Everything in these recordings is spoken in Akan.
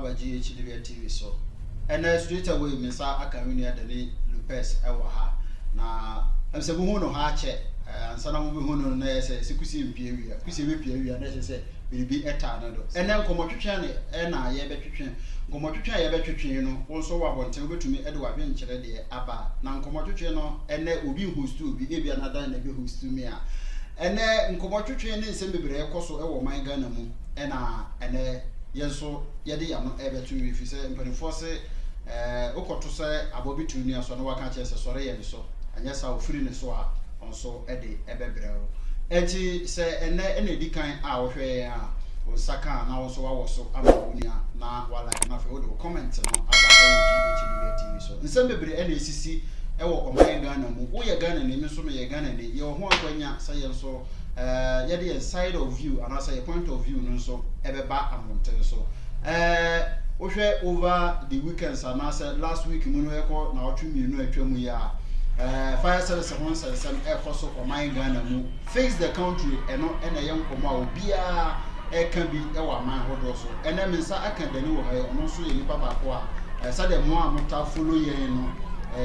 aba GHDB TV so and straight away Mr. Akamini Dani Lopez ewa ha na amse bu hu no ha che ansana mu hu no na yese sikusi mpiewia kusi be piewia na yese biribi eta na do ene nkomotwetwe ne na ye betwetwe nkomotwetwe ye betwetwe no wo so wa bonten betumi ede wa dwen kyere de aba na nkomotwetwe no ene obi hostu bi ebia na dan na bi hostu mi a ene nkomotwetwe ne nsem bebre ekoso ewo man Ghana mu ene yenso yede ya no ebetu refi se mpanifo se okoto se abobitu ni aso no waka kyese sore ye so anya sa ofiri ne so a onso ede ebebrero enti se ene dikan a wo hwe a wo saka na wo so wa so amawonia na wala na fe wo comment no aba GHDB TV so nsem bebre ene esisi ewo oman Ghana mu wo ye Ghana ni so no ye Ghana ni ye ho akwanya sa ye so yede side of view and also a point of view no so ebeba amonten so wo hwe over the weekends and also last week mu no ekọ na otwe mienu atwamu ya fire service hon sensem ekoso oman Ghana mu face the country eno ena ye nkomo a obia eka bi ewa man hodo so ena mensa aka dani wo ha ono so ye nipa ba ko a sade mo a mota follow ye no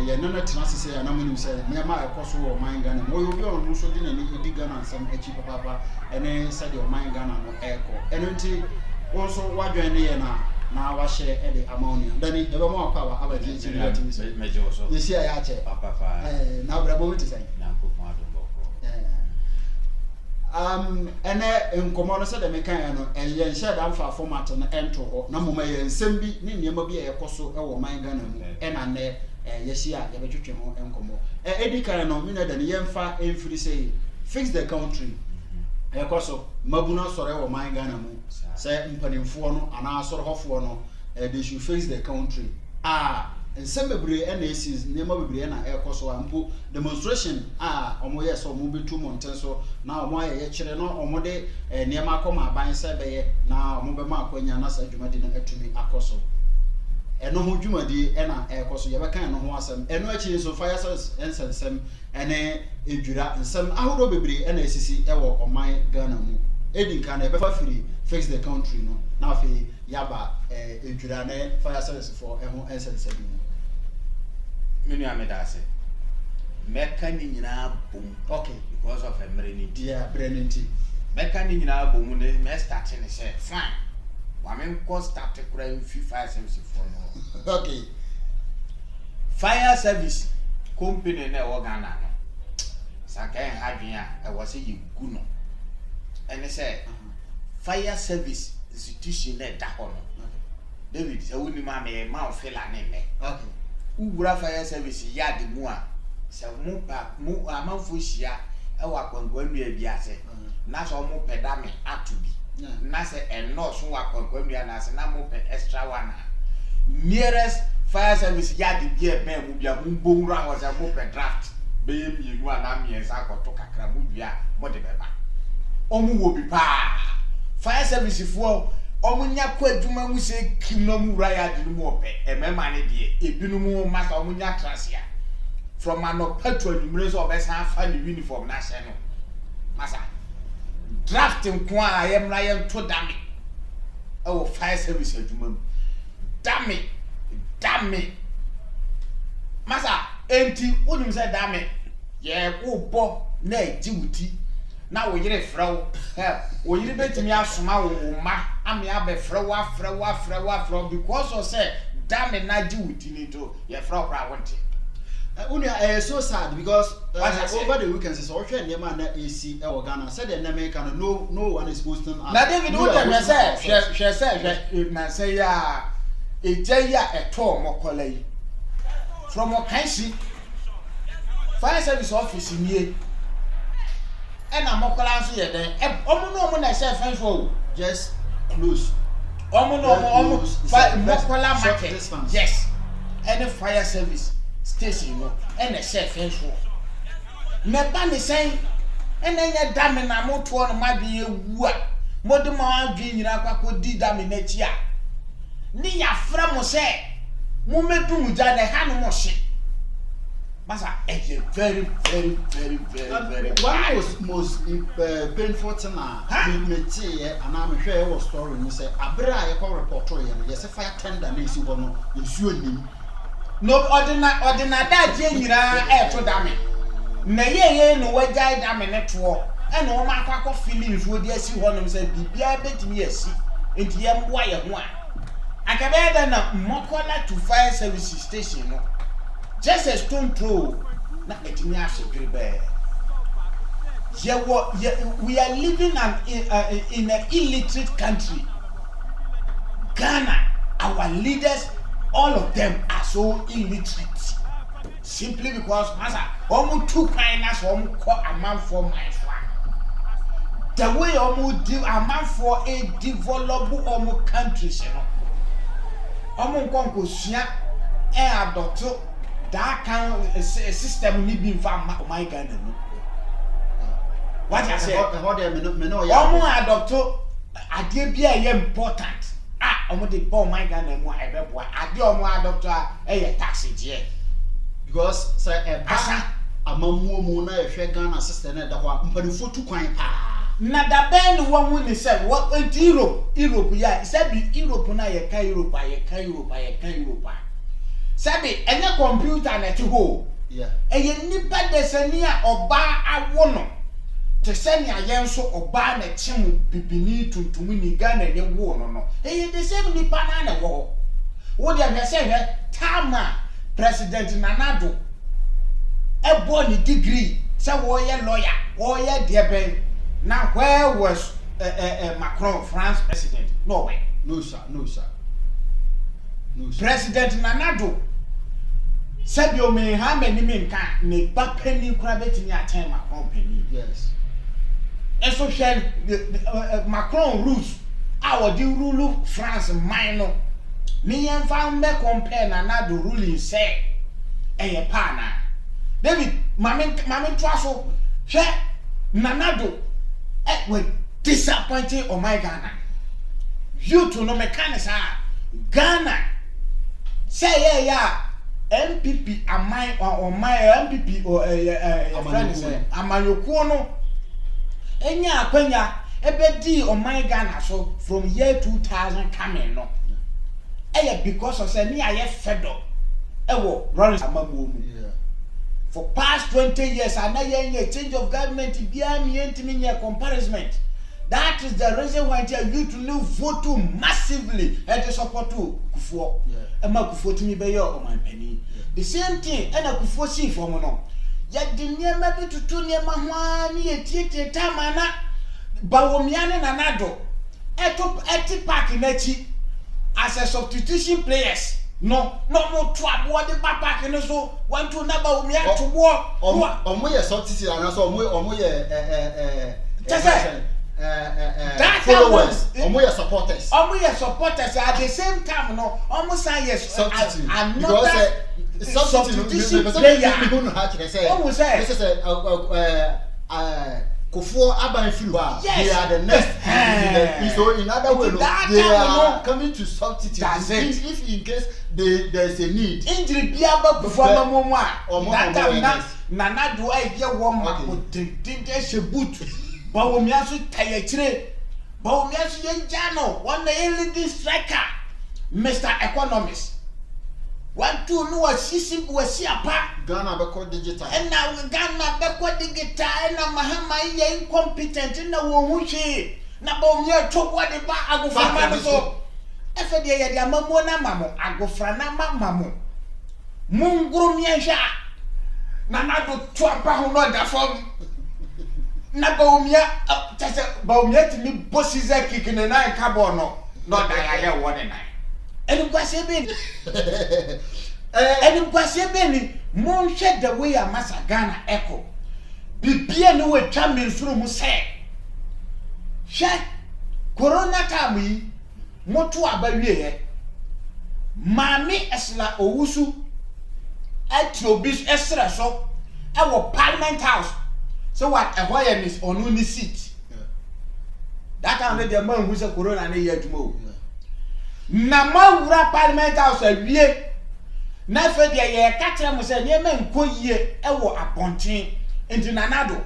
ye nana tenase ya na munim se ne ma ekoso wo man Ghana mo yo bi ono so di na ni di Ghana nsam echi papa ene sade oman Ghana no eko eno nti won so wadwen ne ye na wa share ede ammonia dani ebe mo akwa wa abaji GHDB TV so mejo so ye sia ya che papa na brabo mti sai na ko ma do boko ene nkomo no se de mekan no enye nhyɛ da mfa format no ento ho na moma ye nsɛm bi ne nneɛma bi ɛkɔso ɛwɔ man Ghana mu ɛna ne yɛhyia yɛbɛtwetwe ho nkomo edi kan no me na da ne yɛmfa emfiri say fix the country ɛkɔso mabuna sɔre ɛwɔ man Ghana mu sɛ mpanimfoɔ no ana asɔre hɔfoɔ no they should face the country nsɛm bebre ɛna esis nneɛma bebre na ɛkɔso ampo demonstration ɔmo yɛ so ɔmo betu monten so na ɔmo ayɛ kyerɛ no ɔmo de nneɛma akɔma aban sɛ bɛyɛ na ɔmo bɛma akwanya na sa dwumadi no atumi akɔso ɛno ho dwumadi ɛna ɛkɔso yɛbɛka ɛno ho asɛm ɛno akyi so fire service nsɛnsɛm ɛne edwira nsɛm ahorow bebre ɛna esisi ɛwɔ ɔman Ghana mu edi nka na ɛbɛfa firi fix the country no na afei yaba edwira ne fire service for ɛho nsɛnsɛm bi menu amedase meka ni nyina bom okay because of emerenity brenity meka ni nyina bom ne me start ni say fine wa me ko start kura mfi fire service for no okay fire service company na wo Ghana no saka en hadwen a wo se yegu no ene say fire service institution na da ho no David se woni ma me ma ofela ne me okay Ugura fire service yard mu a se mu amanfo hia e wa kwankwa nua bi ase na so mu peda me atubi na se eno so wa kwankwa nua na se na mu pe extra one nearest fire service yard bi e be mu bia mu bonwura ho se mu pe draft be ye mienu ana miensa akoto kakra mu bia mo de beba omu wo bi pa fire service fo omunya kwa adwuma mu se kimno mu wura ya de mu ope emema ne de ebinu mu masa omunya trasia from anopato adwumre so obesa afa ni uniform na se no masa draft nko a yemra ye nto dame e fire service adwuma mu dame masa enti wonim se dame ye ko bo na ejiwuti na wo yire frew wo yire betimi asoma wo ma ame abe frew afrew because of say damn na ji wuti ni to ye frew pra wonte unia so sad because over the weekends so hwe nneema na AC e wo Ghana said the American no one is posting na David wo dem say na say ya ejeya eto mokola yi from Okansi fire service office nie ena mokola nso ye den omo no omo na say fence wall just close omo mokola market yes any fire service station no ena say fence wall me ba ne say ena nya dame na moto no ma bi ewu a moduma adwe nyina akakodi dame na chi a ni ya fra mo say mo medum ja na ha no mo hye Masa, it's very one most painful thing me see and I'm sure was story you say abra you call report you say fire tender na isi hono nsuo nim no ordinary da je nyira to da me na ye no wajai da me ne to e na o ma akwa feelings wo di asi hono say bibia betimi asi enti ye mboa ye ho a akabe da na Mokola to fire service station no just a stone throw na etimi asepirebe we are living in an illiterate country. Ghana, our leaders, all of them are so illiterate. Simply because almost two kindness call a man for my farm. The way almost a man for a developed countries, you know. Almost concoursia and doctor that kind of system need be found my Ghana. What I say? Almost doctor, I did be important. Omo de bomb my Ghana mo ebeboa ade omo doctor taxi because say amamuo mu na ehwe Ghana sister na da ho mpanifo tu kwan na da ben wo hu ni say what Europe ya say be Europe na ye ka Europe say be enya computer na ti ho eye nipa desani a oba awo no te send ya yenso oba na chemu bibini tuntum ni Ghana ye wo no eh the same ni pana na wo dia me say tama President Nanado e bo ni degree say wo ye lawyer wo ye de ben na where was Macron France president no sir President Nanado said you may have many men can me ba penny kura betimi attend Macron penny yes. And so Macron rules our the rule France minor. Me and found me compare na do ruling say a pana. David, Mamin Trasso, she Nanado with disappointing on my Ghana. You to no mechanics are Ghana. Say yeah. MPP am my or my MPP or Amanyokuono. Enya akwanya ebedi on my Ghana so from year 2000 coming no because of say me aye fed up Lawrence Amamuomu for past 20 years and na change of government bia me ntimi comparison. That is the reason why you to know vote massively and to support Kufuor ema Kufuor timi be your man penny the same thing and Kufuor see for no ya dinyema bitutu nyema hwani etiete tamana bawomiane Nanado eti park nachi as a substitution players no mo to abo de park no so want to na bawomia to wo omo ye substitute and so omo ye that followers omo ye supporters at the same time no almost say yes because substitution player almost say this is Kufuor aban fiwa they are the next so in other words they are coming to substitute if in case there is a need injury biaba Kufuor mamomu that time Nanado ye wo ma ko tin she boot bawomia so tayechire bawomia so yenjano one leading striker Mr. Economist 1 2 no wasisi apa Ghana beko digital and now Ghana beko digital and Mahama ye incompetent na wo hwe na bawomia to body ba agofra ma so efe de ye de amamu na mamo agofra na mamo munguru mienhwa Nanado to apa ho no da form na bawumia timi bosize kikine na carbon no da ya ye won na enu kwase be ni mon hwe the way amasa Ghana echo bibia no we twa mensuru mu se hwe corona time yi moto abawie ye mami esla owusu atrobis esra so e wo Parliament House. So what a wire is on only seat. That time the man who's a corona na year tomorrow. Na man wura Parliament House a wie na fe de ye ka kire mo se ne ma nkoyie e wo aponten enti Nanado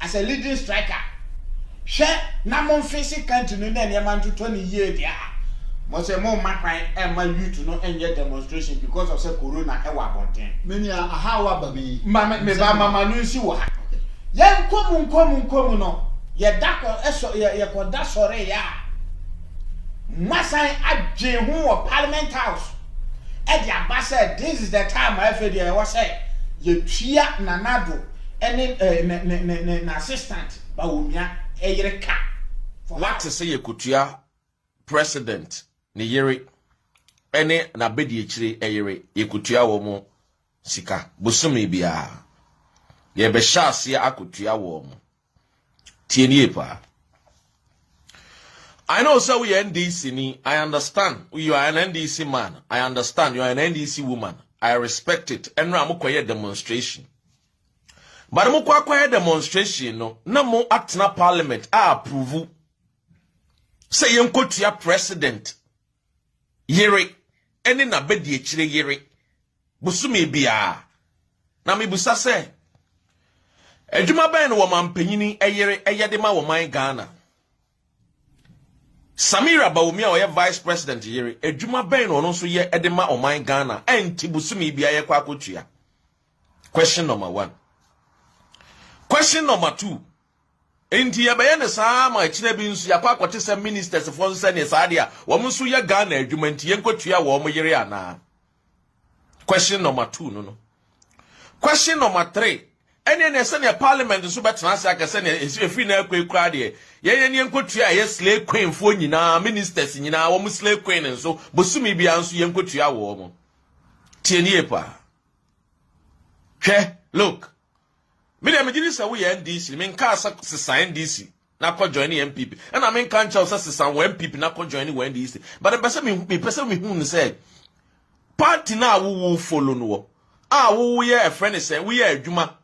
as a leading striker she na mo fisi country no na ne ma ntoto ne yie dia mo se mo makwan e ma youth no enye demonstration because of say corona e wo aponten many aha wa ba me ba mama no nsi wo ha yen komu no ye dako eso ye koda sore ya masan adwe hu wo parliament house e di abasa this is the time I feel there was say ye tua Nanado ene na assistant ba womia e yere ka what to say ye kutua president ne yere ene na bedi ekire e yere ye kutua wo mo sika bosome bia ye be shase akutua wo mo tienie pa. I know so we NDC ni I understand you are an NDC man I understand you are an NDC woman I respect it and na mo koye demonstration but mo koye demonstration no na mo atena parliament approve say yenkotua president yere ene na bedi ekire yere bosome bia na me busa say edwuma ben wo mampanyini eyere eyede ma wo man Ghana Samira Bawumia oye vice president yere edwuma ben no so ye edema o man Ghana enti busumi bia ye kwa akotua. Question number 1. Question number 2. Enti ye be ne saa ma kire bi nsu ya kwa akote se ministers for nse ne saa dia wo nso ye Ghana edwuma enti ye nkotua wo mo yere ana. Question number 2 no. Question number 3. Ene se ne parliament so betena se aka se ne efi na akwa de ye ne nkotua ye slave queen fo nyina ministers nyina wo slave queen nso bosumi bia nso ye nkotua wo mo tienie pa hwe look me dem gini se wo ye NDC me nka sesa NDC na ko join MPP na me nka ncha se sesa wo MPP na ko join wo NDC but the person me person me hu say party na wo follow no wo ye a friend say we ye adwuma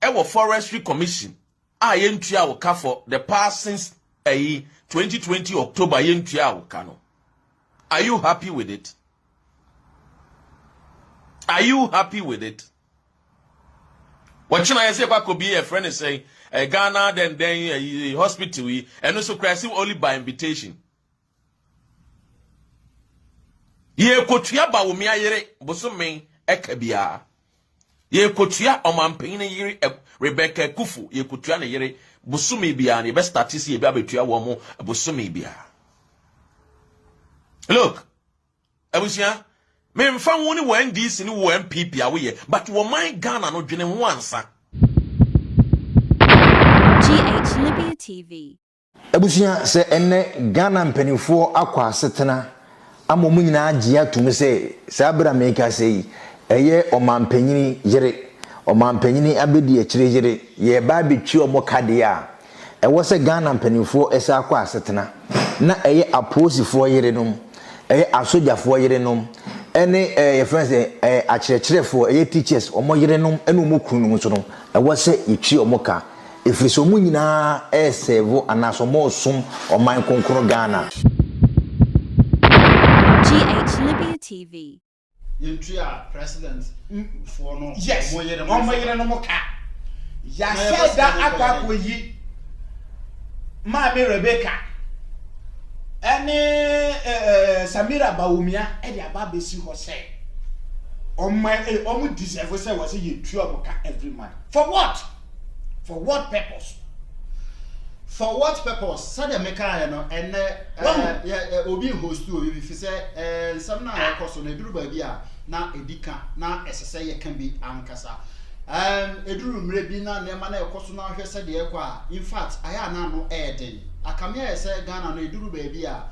ewo forestry commission yentua wo ka for the past since 2020 October yentua wo ka no. Are you happy with it? Are you happy with it? What should I say about could be a friend is saying Ghana then hospital and also crazy only by invitation. Ye kotua ba wo mi ayere bosome ekabia. Ye kotua omampanyine yiri Rebecca Kufu ye kotua na yiri busumi bia na be start si ye bia betua wo mo busumi bia. Look, abusia me mfa woni wo NDC ni wo MPP a wo ye but wo man Ghana no dwene ho ansa. GH Libya TV. Abusia se enne Ghana mpanifo akwa asetena amomu nyina agye atum se sabra meka sei eye omampanyini yere omampanyini abedi ekire yere ye ba betwi omo kade a ewo se Ghana mpanifo esa akwa asetena na eye aposifo yere nom eye asojafo yere nom ene ye friends akyerɛkyerɛfo eye teachers omo yere nom ene omo kunu nom so no ewo se etwi omo ka efiriso mu nyina esevo anaso mo som oman konkoro Ghana. GH Libya TV. Yentua president for no yes omoyere no moka ya said that akwa koyi ma me Rebecca ene Samira Bawumia e dia ba besi ho say omo deserve say was ye tua moka every month for what purpose for what purpose sada meka no ene obi host obi fi say some na ekoso na eduru ba bi a na edika na esese ye kan bi ankasa eduru mre bi na nema na ekoso na hwese de ekwa in fact aya na no eden akamia ese Ghana no eduru ba bi a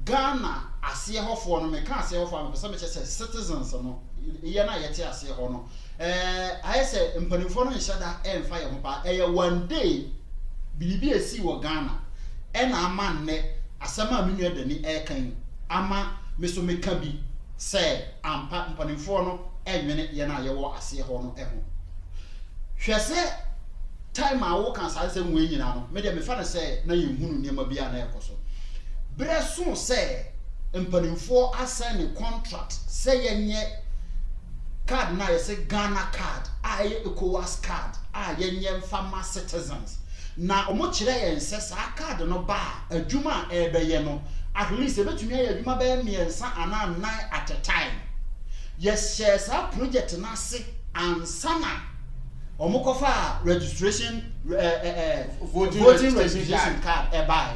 Ghana ase hofo no meka ase hofo am pese me chese citizens no ye na yete ase ho no ayese mpanifo no nhyada emfa ye ho pa one day bilibi esi wo Ghana ena ama nne asema menu edani ekan ama meso meka bi se ampa mpanimfo no enwene ye na ye wo ase ho no eho hwese time a wo kan sa se nwe nyina no me de me fa ne se na ye hunu niam bia na ekoso breso se mpanimfo assign a contract say yenye card na yese Ghana card aye ECOWAS card yenye farmer citizens na omo kire yen se sa card no ba adwuma ebeye no at least ebetumi aye adwuma be miensa ana 9 at a time yes share sa project na se ansana omo kofa registration voting registration card buy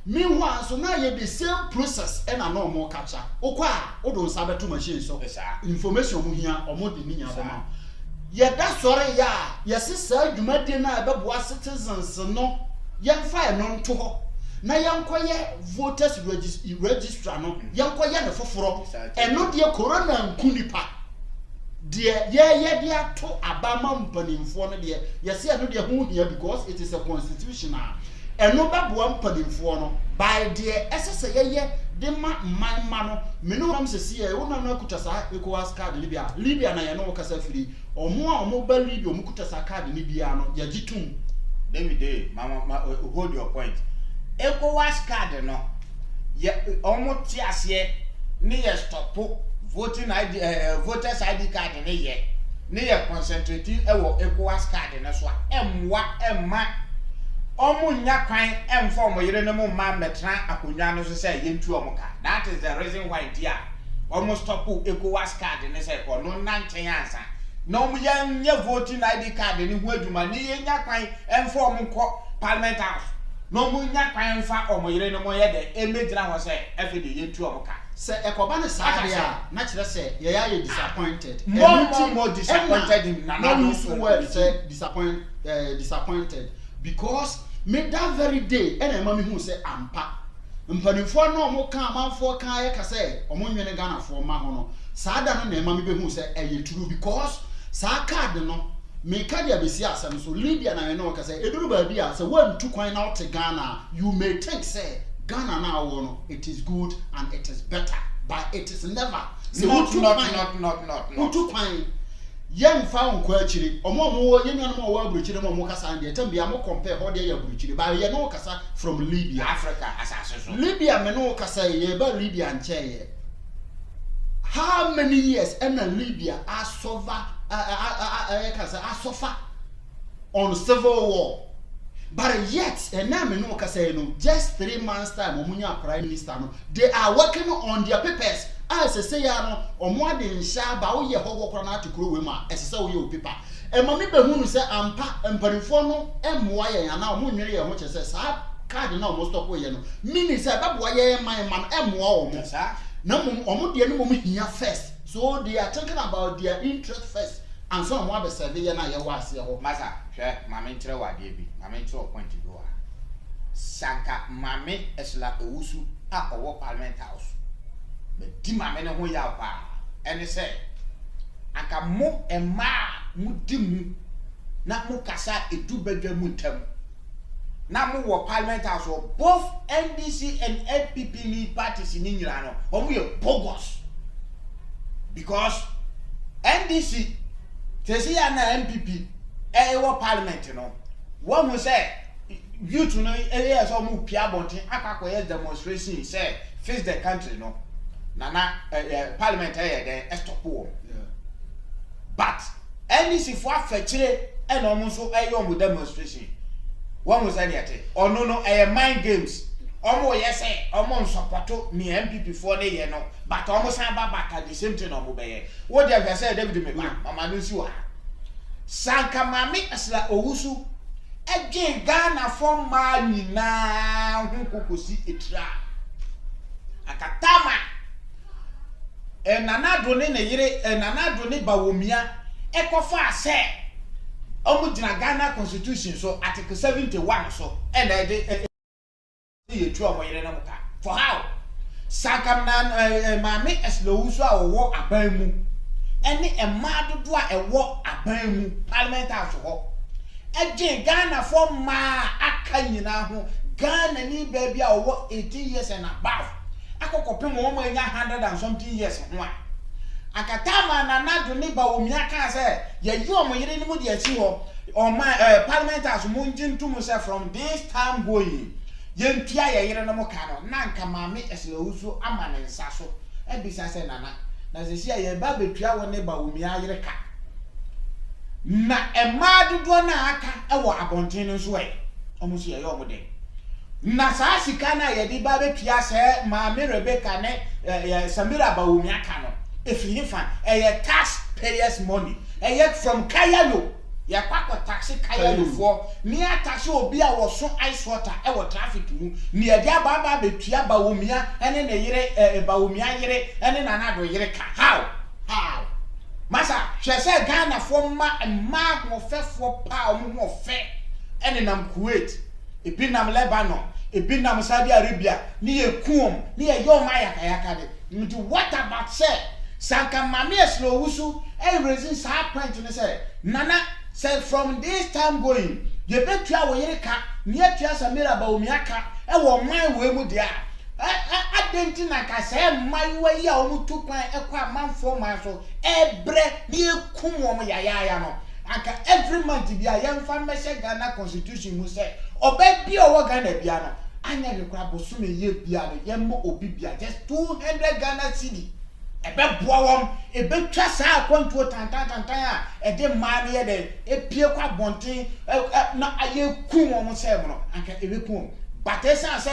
meanwhile so now you the same process and a normal catcher okwa odo sabe to machine so information mu hia omo de ninya ba ye da sore ya yes sir dwumade na ebeboa citizens no yemfa no nto ho na yankoye voters register no yankoye ne foforo eno de corona nkunipa de ye de ato abama mpanimfo no de yes eno de hu hia because it is a constitutional eno baboa mpanimfo no by the SSA ye de ma no menu ram sesi e wona no akuta sa ECOWAS card Libya na ye no kasa firi omo a omo ba Libya omo kuta sa card ni bia no ya gitum David mama hold your point ECOWAS card no ye omo ti ase ni ye stop voting ID voters ID card ni ye concentrate e wo ECOWAS card no so emwa emma omo nya kwan emfa omo yire no mo ma metra akonwa no so say yentu omo ka that is the reason why dia omo stop ECOWAS card ne say ko no nanchen ansa no mo nya voting ID card ni hu aduma ni nya kwan emfa omo ko parliament house no mo nya kwan emfa omo yire no mo ye de emegyina ho say efe de yentu omo ka se ekoba ne saria na kire se ye ya ye disappointed more disappointed in no use word say disappointed because me that very day ena ma me hu say ampa mpanimfo no mo kan amanfo kan ye ka say omo nwene Ghana fo ma ho no saada no na ma me be hu say eye true because sa card no me card ya besi asem so Libya na no ka say eduru ba bia say wan tu kwan na out Ghana you may think say Ghana now no it is good and it is better but it is never not utu kwan yem fa onko akiri omo yenwanu mo wa aburuchire mo kasa de tambia mo compare ho de ya aburuchire ba ye no kasa from Libya Africa asase so Libya me no kasa ye ba Libya nche ye how many years and Libya asova suffer on civil war but yet and now me no kasa no just 3 months time omunya prime minister no they are working on their papers as say ya no omo de nsha ba wo ye hogo kro na atukuro we ma esese wo ye o paper e ma me be hunu se ampa empanifo no emmoa ye ya na omo nwere ye ho chese sa card na omo stop we ye no mini se baboa ye man emmoa omo na omo de no mo hia first so they are talking about their interest first and so omo abesebe ye na ye wa ase ho masa hwe mama ntre wade bi mama ntre point bi wa sanka mame esla ewusu a owo parliament house be di mame ne ho ya pa ene se aka mo ema mu di mu na mu kasa edu badwa mu ntam na mu wo parliament house both NDC and NPP lead parties ni nyira no omo ye bogus because NDC tesi ya na NPP wo parliament no wo mu say youth no area so mu pia bontin akakoye demonstration say face the country no nana parliament dey stop war but NDC for afechire e no mu so mu demonstration wo mu say dey ono no mind games omo say omo support ni MPP for ne ye no but omo san ba back the same thing omo be ye wo dey say David me ba mama no si wa sanka mami asla owusu again Ghana for mani na hunkokosi etra akatama nana doni ne yire nana doni bawomia ekofa ase omu gina Ghana constitution so article 71 so and ye tu omo yire na muka for how sanka na mami asla owusu a wo aban mu ene ema dodo a ewo aban mu parliament house ho again Ghana for ma aka nyina ho Ghana ni baby a wo 18 years and above akokopem wo ma nya 100 and something years ho a akatama na nado ni ba wo mia kan say ye yi omo yire ni mu de achi ho o ma parliament house mu njintu mu say from this time going yentua ye yere no mo ka no na nka maame eselawusu ama ne nsa so ebisa se nana na se sia ye ba betua wo ne ba omia yere ka na ema dodo na aka ewo abonten no so omo so ye yo mo de na saa sika na ye di ba betua se maame Rebecca ne Samira ba omia ka no efihifa tax payers money from Kayalo ya kwakwa taxi Kayalo for near taxi obi a wo so ice water e wo traffic mu ne ye dia ba betua ba omia ene ne yere ba omia yere ene na na do yere ka how masa hwese Ghana for ma ho fefo pa omo ho fe ene nam Kuwait ebi nam Lebanon ebi nam Saudi Arabia ni ye kuom ni ye yo ma yakayaka de what about say Sanka Mami Eselawusu raising sa point ne say nana say from this time going ye betua wo yere ka ne atua Samira ba omiaka e wo man we mu dia adenti na ka say man we ya o mu tu kwan e kwa manfo man so ebre ne ekum wo ya no aka every month bia yemfa message Ghana constitution mu say oba bia wo Ghana bia no anya le kwa bosume ye bia no yemmo obi bia just 200 Ghana cedi ebe boawom ebe twa saa kwantuo tantan a ede maane ye de epie kwa bonten na aye kum wo se mo anka ebe kum batesa se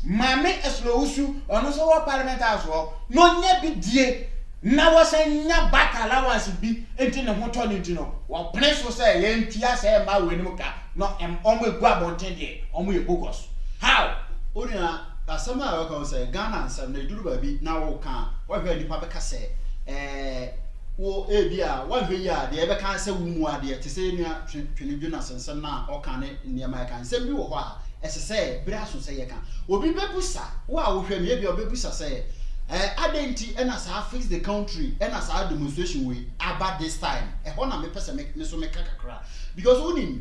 maame Eselawusu ono so wo parliament aso no nya bi die na wo se nya back allowance bi enti ne ho to ne enti no wo pene so se ye ntia se ma we nim ka no omo egu abonten de omo ye bogus how Onia asama a waka say Ghana ansam na duru ba bi na wo kan wo hwe nipa be ka se wo bia wo hwe ya de be kan se wo mu ade te se nua twene dwuna sensem na o kan ne niam kan se bi wo ho a ese se bra so se ye kan obi bebusa wo a wo hwe me bia obebusa se adenti ena sa fix the country ena sa demonstration we about this time ho na me pese me so me kakakra because onim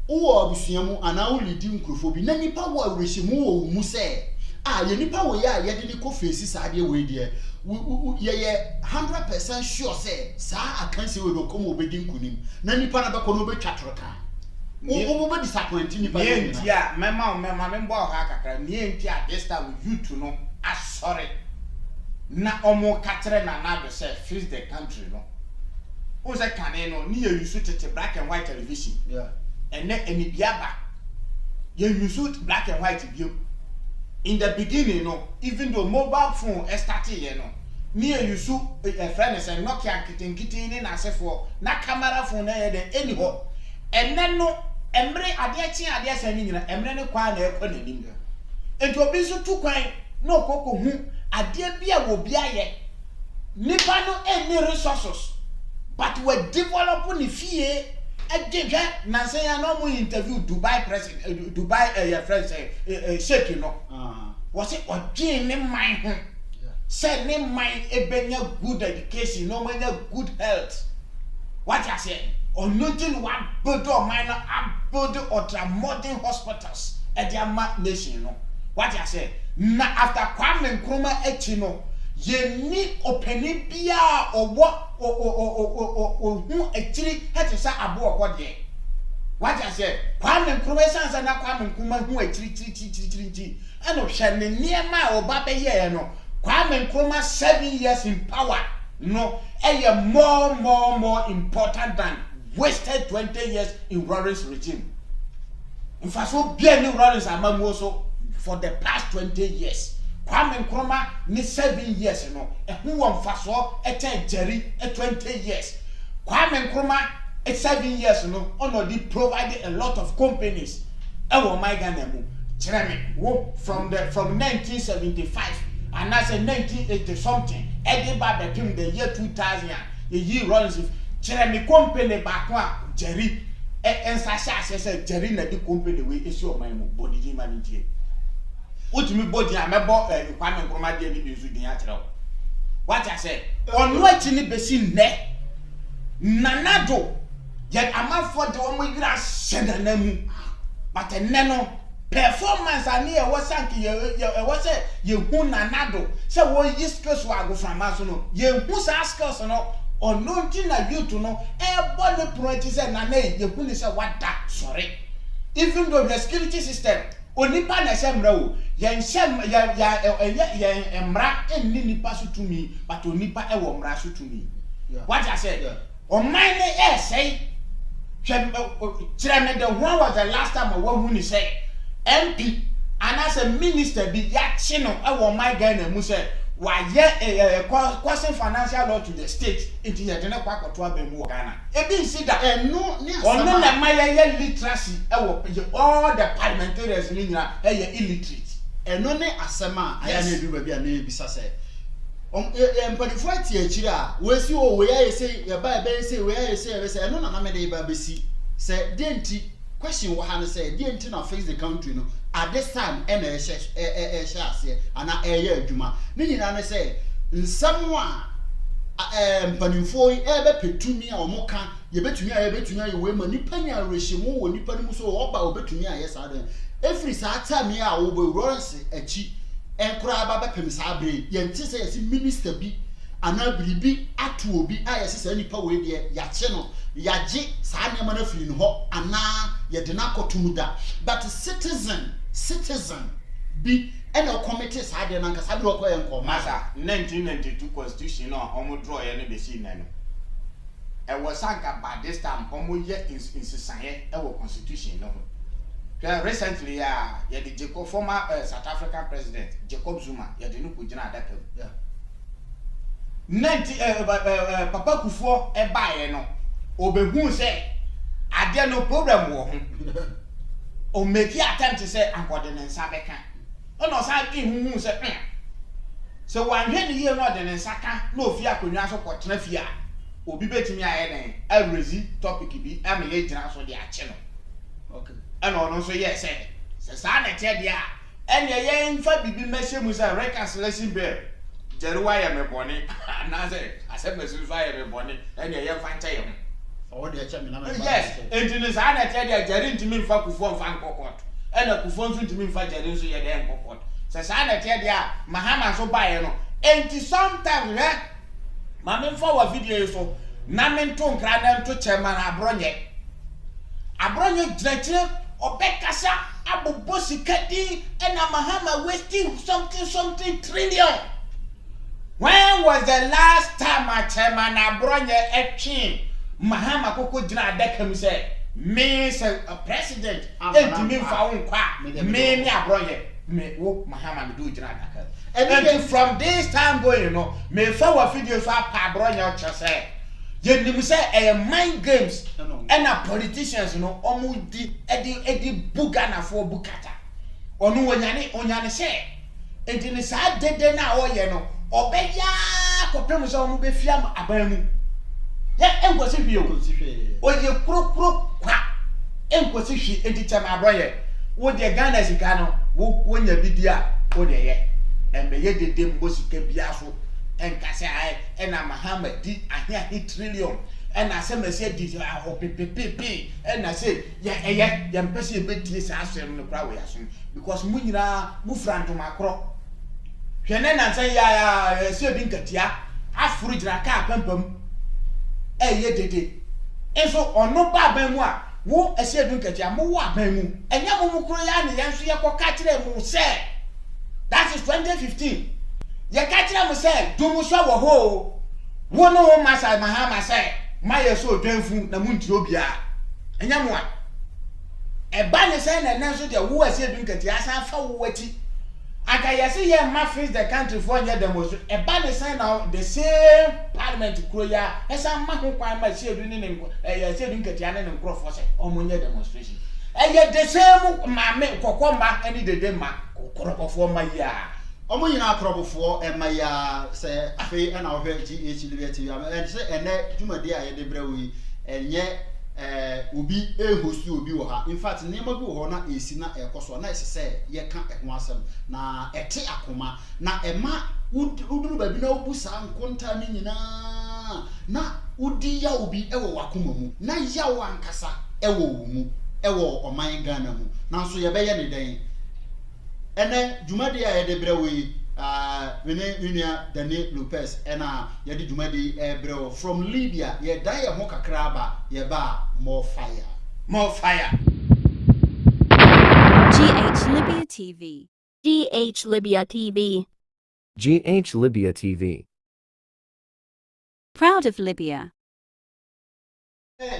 wo abusuamu ana wo lidi nkrofo bi na nipa wo awrehyimu wo mu se ye nipa wo ya ye de ni ko face saade we de ye 100% sure say sa akanse we do komo obedi nkunim na nipa na be ko no be twatoro kan wo be disappoint nipa ye ntia mema membo ha kakra ne ntia this time youth no asori na omo katre na na do say fix the country no o say kan no ni ye use tete black and white television and then any biaba you use black and white view in the beginning no even though mobile phone started you know me use a friend is a Nokia kitten na sefo na camera phone na dey anyhow and then no emre ade san ni nyina emre ne kwa na ekọ nanim enti obi so tu kwan na okoko hu ade bia wo bia ye nipa no any resources but we develop ni fie again na say ya no mo interview Dubai president Dubai your friend say Sheikh you know was it odin ne man ho said ne man ebenya good education no man good health what you say or nothing one build or minor build ultra modern hospitals at the nation no what you say na after Kwame Nkrumah echi no ye ni openi bia owo hu etiri hete sa abo okode what I said Kwame Nkrumah sansa na Kwame Nkrumah hu etiri eno hwe ne niema oba be ye no Kwame Nkrumah 7 years in power no more important than wasted 20 years in Lawrence regime in fact so bia ni Lawrence amamu so for the past 20 years Kwame Nkrumah ni 7 years no hu won faso Jerry 20 years Kwame Nkrumah 7 years no only provided a lot of companies ewo my Ghana mu Jeremy from 1975 and I said 1980 something Ediba between the year 2000 the year runs Jeremy company back one Jerry and Sasha says Jerry na the company we issue my body manager Utimi body amebo Kwame Nkrumah dey ni bizu din akyerɛ what I said onu achi ni besi ne nanado yet amafo de omo yira hyeda na mu but enne no performance ani e wasank ye was ye hu nanado say wo yi skills wa go from aso no ye hu sa skills no onu nti na youth no e body project say na na ye hu ni say what that sorry even though the security system onipa na se mra o yen hyem ya mra enni nipa so tumi but onipa e wo mra so tumi what I said o man e say Chirame, the one was the last time a woman who said MP and as a minister be yachino I want my guy and Musa why causing financial law to the state into the dinner quack or 12 Ghana. It didn't see that and no my literacy all the parliamentarians in India illiterate and no asema I am do baby and maybe say mpanifuati achira wesi o we ya say ya ba be say we ya say no na me dey ba be si say denti question wo ha no say denti na face the country no at this time e na e ase ana e ya adwuma ni nyina ne say nsam a mpanifo e be petumi a omoka ye betumi a ye we ma nipa nya rehyimu wo nipa ni so wo ba obetumi a ye sa den every sa time a wo be Lawrence achi enkura aba bepem sabre yenti se yesi minister bi ana biribi atu obi a yesi se nipa we de ya che no ya je saa nyama na firi no ho ana ye de na kotum da but citizen bi ena committee saa de na nka sabre ko ye nko masa 1992 constitution no omo draw ye no be si na no e was sanka by this time omo ye insisan ye e wo constitution no. Recently, the former South African president Jacob Zuma, the new Kujina Daka. Papa Kufo e buy no. Obehu say, I dare no problem. O make attempt to say, I'm going to Sabeka. Oh no, something who say, so one year more than Saka, no fear could answer for Trefia. Obi betting me a resi topic be, I'm a late answer the channel. Okay. And also yes, say sana dia and ye fa bibi meshe musa reconciliation bill Jeruwa me boni na say asem me sufa me boni and ye fa nche ye for the chami na yes entini sana dia Jerry ntimi fa Kufo fa nkokot and Kufo nso ntimi fa Jerry nso ye de nkokot say sana dia Mahama so bae no enti sometimes ma me fa wa video so na me nto nkra na nto chairman abronye director obekasa abobosi kadi and Mahama wasting something trillion. When was the last time a chairman abronye etchin Mahama koko jina adekam say me say a president enti me fa wonkwa me abronye me wo Mahama me do jina adekam and from this time going you know me fa wa video fa pa abronye o say you say mind games and politicians, you know, omudi edi bugana for bukata. Onu onyane say. Enti ni sa dede na o ye no. Obeya kopem so omu be fiam abamu. Ye enkosi hwie o. O ye kro kwa. Enkosi hwie enti chama abroye. Wo de Ghana sika no, wo nya bidia, wo de ye. Embe ye dede mbosi ka bia so. Enkase ai ena Mahama di ahia trillion ena se mese di pepepepe ena se ya mpese betie sa asem no kra we asem because mu nyina mu franto makro hwene na nsan ya se bi nkatia afuru jira ka pampam ye dede enso ono ba ban mu a wo ese bi nkatia mo wo aban mu enya mo kro ya ne yanso ye koka kire mu se that is 2015 ye kachira mo say dumu so wo ho wo no wo masa Mahama say maye so dwanfu na munti obia enya mo a e ba ne say na nanso de wo ase du nkati asa fa wo wati aka yesi ye ma face the country for nya demonstration e ba ne say na the same parliament kuro ya esa ma ho kwan ma se du ni ne ye se du nkati ane ne nkrofo say o mo nya demonstration e ye the same ma me kokomba ani dede ma kokorofo ma ya omo nyina akrobofo emaya se afi na ohwe GH Liberty and se ene dwumade a ye de brawi enye obi ehosi obi wo ha in fact nema bi wo ho na esi na ekoso na ese se ye ka eho asem na ete akoma na ema uduru ba bi na obusa nkonta ni nyina na udi ya obi ewo wakoma mu na ya wankasa ewo mu ewo oman Ghana mu na so ye be ye ne den ene dwumade a ye de brawi Winia Daniel Lopez ena yedi dwumade brawo from Libya ye da ye ho kakra ba ye ba more fire GH GH Libya TV. GH Libya TV. GH Libya TV. Proud of Libya.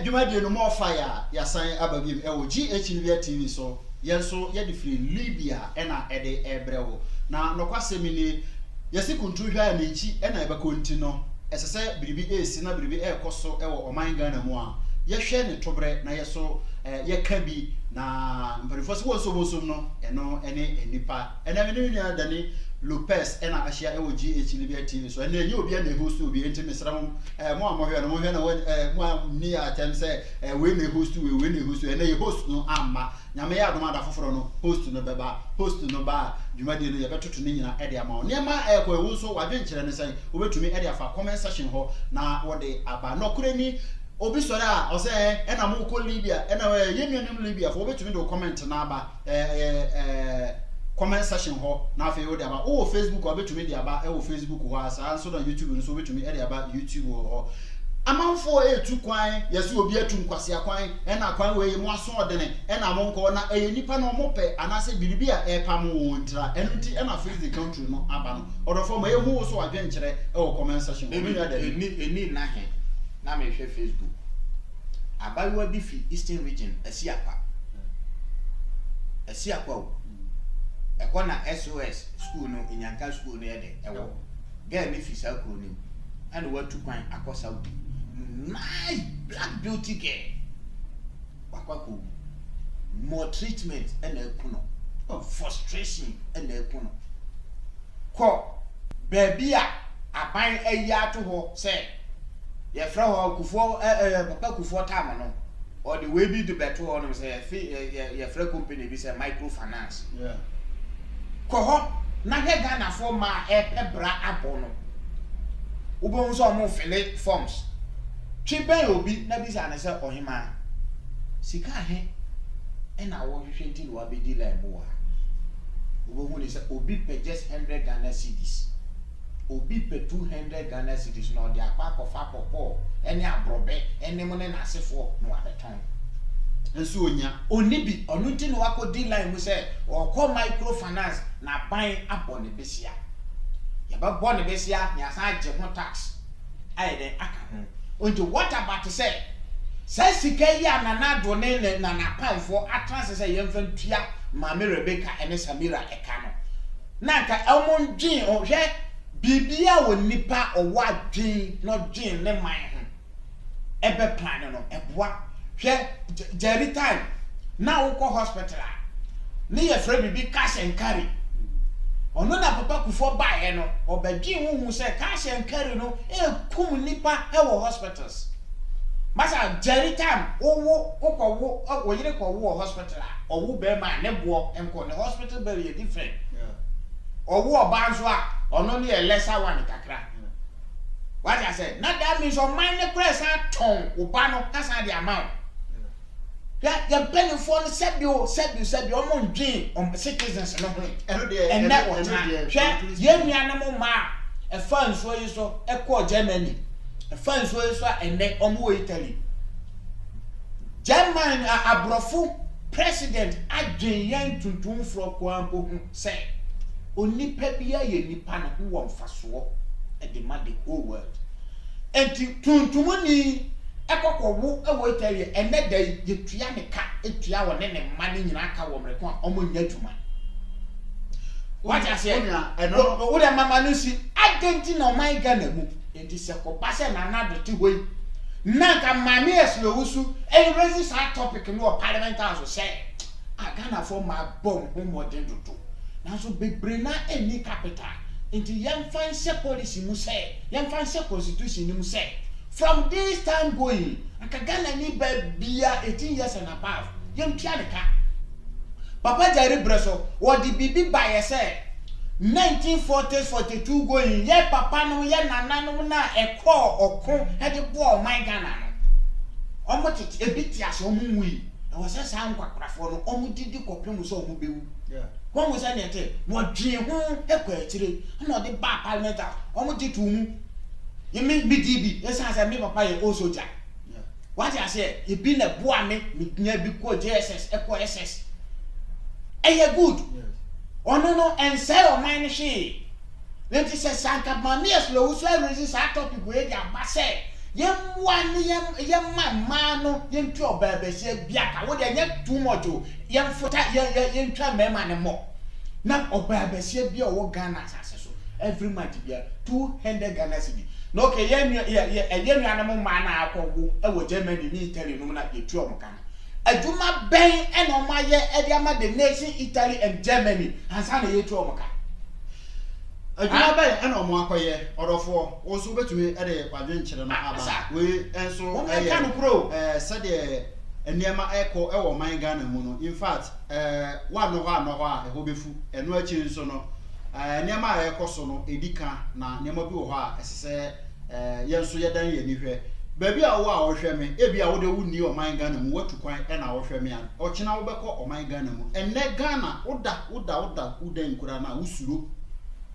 Juma no more fire ya san ababim GH Libya TV so yenso ye de free Libya na ede ebrewo na nokwasemi ni yesi kuntu hwa na echi na ebe konti no esese biribi esi na biribi ekoso ewo oman Ghana mu a ye hwe ne tobre na yeso ye ka bi na mparifo so woso no eno ene enipa ena me ni adani Lopez ena ahia ewo GH Libya TV so ena ye obi na host obi enti mesra mo amohwe na mo ni atem se we na host we na host ena ye host no amma nyame ya adoma da foforo no host no beba host no ba dwumade no ye betoto ni nyina ede ama ne ma ekwa ewu so wadwenkyere ne sen obetumi ede afa comment section ho na wode aba no kurani obi sore a o se ena mo ko Libya ena ye nuanem Libya fo obetumi do comment na aba comment section ho na afi wo de aba o Facebook obetumi de aba e wo Facebook ho asa so na YouTube no so obetumi e de aba YouTube ho amanfo etu kwan yesi obi etu nkwase akwan ena kwan we mu aso odene ena monko na nipa na omope anase biribi a epam wo ntra enunti ena face the country no aba no odofo ma ehu so adwenkyere e wo comment section obi na de eni na he na me hwe Facebook abayiwa bi fi Eastern region asiapa o ekona SOS school no inyanka school no yede ewo girl ni fi sa kro ni and what to kwan akosa udi nice black beauty girl wakwako more treatment and ekuno frustration and ekuno ko baby a aban eya to ho say ye fra ho kufo papa kufo time no or the way be the better one say ye fra company be say microfinance yeah ko ho na he Ghana for ma ebra abono ubon so mo fill forms chiben obi na bi sa na se ohima sika he na wo hwehwe nti no abedi la ebo wa ubon ni se obi pe just 100 Ghana cedis obi pe 200 Ghana cedis no de akwa kofa popo ene abrobe ene mo ne na asefo no abeton nso onya oni bi onu nti no akodi line mu se okọ microfinance na ban abone besia ya ba bone besia nya san je ho tax ai den aka ho onto what about to say sika ya na do ne na panfo atranse se yemfa ntua mama Rebecca ene Samira eka no na ka elmon dwin o hwe bibia wo nipa o wa dwin no dwin ne man ho ebe plan no eboa hwe jerry time na wo ko hospital ni ye fra bibi cash and carry ono na papa kufo bae no obadwin hu se cash and carry no kum nipa e wo hospitals masa jerry time owo okwo wo yire ko wo hospital owo be ma ne bo enko ne hospital be different owo oba nso a ono ne lesser one kakra what I said not that means on my press ton oba no kasa the amount ya penny for sebi omo ndwin on citizens no and that was ye nuanom ma e fan so yi so e ko Germany e fan so yi so and omo Italy German abrofu president adwin yan tuntum fro kwampo hu say onipa bia ye nipa na ho won faso e de ma the whole world enti tuntum ni ekokwo ewo Italy ene da yetua ne ka etua wo ne mma ne nyina aka wo mreko a omo nya dwuma what I say eno wo de mama no si Argentina o my Ghana mu enti se ko pase na na do ti hoi na ka mama eslo wusu e raise that topic no parliament house say Ghana for my bomb ho modern do na so bebre na any capital enti yam fancy policy mu say yam fancy constitution mu say from this time going Ghana ni bia 18 years and above yam tia de ka papa Jerry Breso what the bibi by say 1940s 42 going ye papa no ye nana no na ekọ okun e de bo my Ghana no omo tete ebiti aso omu wi e wo se sa nkwakrafo no omu didi kopem so omu bewu wọ́n mú sẹ́ni ẹ̀tẹ́ wọ́n dín hún ẹ̀kọ́ ẹ̀kyẹ́rẹ́ ẹ̀nà ọ̀dẹ́ bá parliament ọmọ di tù mú yẹmi BDB ẹ̀sán àṣẹ mi papa yẹ ó sójà wọ́n ti àṣẹ ẹ̀bí nà bú àmì mi nyẹ bí kọ́ JSS ẹ̀kọ́ SS ɛyɛ good ɔno no ɛnsɛ ɔman no hwee nti sɛ sanka mami ɛsolo wusu ɛresi saa topic wei de aba sɛ yɛmmoa ne yɛmma mmaa no yɛntu ɔbaabasia biaka wo de ɛnyɛ too much o yɛmfota yɛntwa mmarima ne mmɔ na ɔbaabasia bia ɔwɔ Ghana asase so every month bia 200 Ghana cedi na okay yɛnua no mmaa na akɔwo ɛwɔ Germany ne Italy no na yɛtu ɔmo kana adwuma bɛn ɛna ɔmo ayɛ ɛde ama the nation Italy and Germany ansa na yɛtu ɔmo kana adwuma bɛn ɛna ɔmo akɔyɛ ɔdɔfoɔ wo so betumi ɛde kwadwe nkyerɛ no aba we ɛnso ɛyɛ sɛdeɛ nneɛma ɛkɔ ɛwɔ man Ghana mu no in fact wanɔ hɔ a ɛhɔ bɛfu ɛno akyi nso no nneɛma a ɛkɔ so no edika na nneɛma bi wɔ hɔ a ɛsɛ sɛ yɛn nso yɛdan yɛn ni hwɛ baabi a wo a wɔhwɛ me ebi a wo de wo ni ɔman Ghana mu watu kwan ɛna wɔhwɛ me a ɔkyena wo bɛkɔ ɔman Ghana mu ɛnɛ Ghana woda nkura na usuro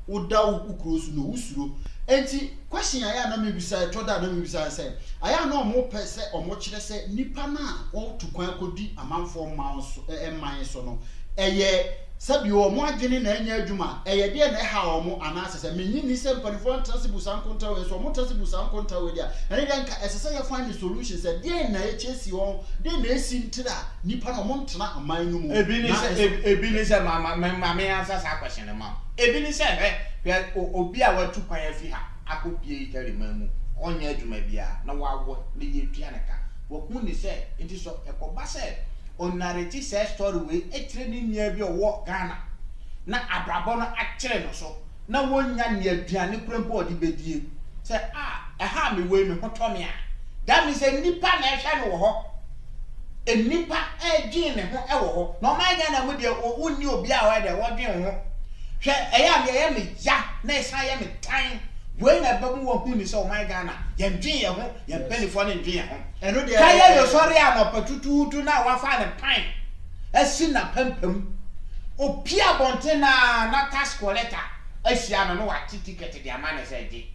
woda ukuro so no usuro enti question aya na mebisa toda na mebisa sɛ aya na ɔmo pɛ sɛ ɔmo kyerɛ sɛ nipa na wɔtu kwan kodi amanfo man so ɛman so no ɛyɛ sabi ɔmo adwene na anya adwuma ɛyɛ de na ɛha ɔmo anase sɛ menyi ni sɛ mpanifo ntrasibu sankonta we so ɔmo trasibu sankonta we dia ɛne de nka ɛsɛ sɛ yɛ find the solution sɛ de na ɛkyesi wɔn de na esi ntira nipa na ɔmo ntena aman no mu ebi ni sɛ mama me answer sa question ma ebi ni sɛ obi a watu kwan afi ha akopie Italy man mu ɔnya adwuma bia na wawo ne yɛtua ne ka wɔku ni sɛ enti so ɛkɔba sɛ onareti say story we etre ni nia bi owo Ghana na abrabo no akyere no so na wonya ne aduane krempo odi bedie say ɛha me we me hoto me a that means nipa na ehwe no wo ho enipa edwin ne ho ɛwo ho na ɔman Ghana mu de wonni obi a wa de wodwen ho hwɛ ɛya me ya na ɛsa yɛ me tan we na ba mu wo hu ni sɛ ɔman Ghana yɛndwen yɛ ho yɛ penifo ne ndwen yɛ ho ɛno de kaya yo sorry am patututu na wafa ne pan asi na pampam opi abonte na tax collector asia no wa ticket de ama ne sɛ di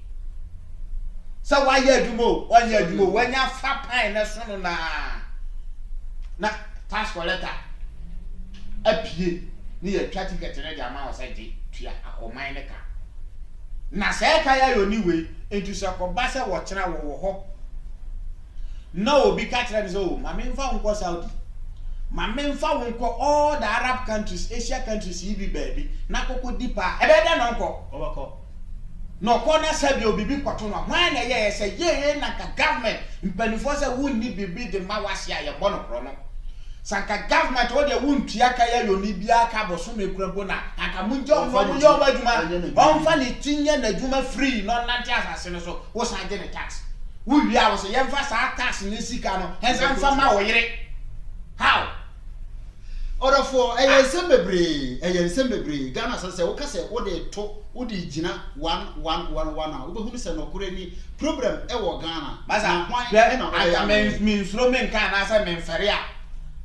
sɛ wa yɛ adumo wanya fa pan na so no na tax collector apie ni yɛ twa ticket ne de ama wa sɛ di tua akoman ne ka na sɛ kaya yo ni we entu sɛ ko ba sɛ wo kyena wo ho no obi catch them so mama mfa wonko Saudi mama mfa wonko all the Arab countries Asia countries yi bi baby na kokko dipa ebe de no nko obako no ko na sabi obibi kwato no hwan na ye say ye na ka government mpanifo say wonni bibi de ma wase aye bono kro no sanka government wo de wontua ka ya yoni bia ka boso me kurabo na aka munjo adwuma onfa ni tinye na adwuma free no nante asase no so wo san de tax we are was yemfa sa tax ni sika no hensa mfa ma wo yire how order for ɛyɛ nsɛm bebre Ghana sɛ wo ka sɛ wo de to wo de gina 111 a wo be hu sɛ no kore ni problem ɛwɔ Ghana basa aka men nsuro men kan na sɛ men fere a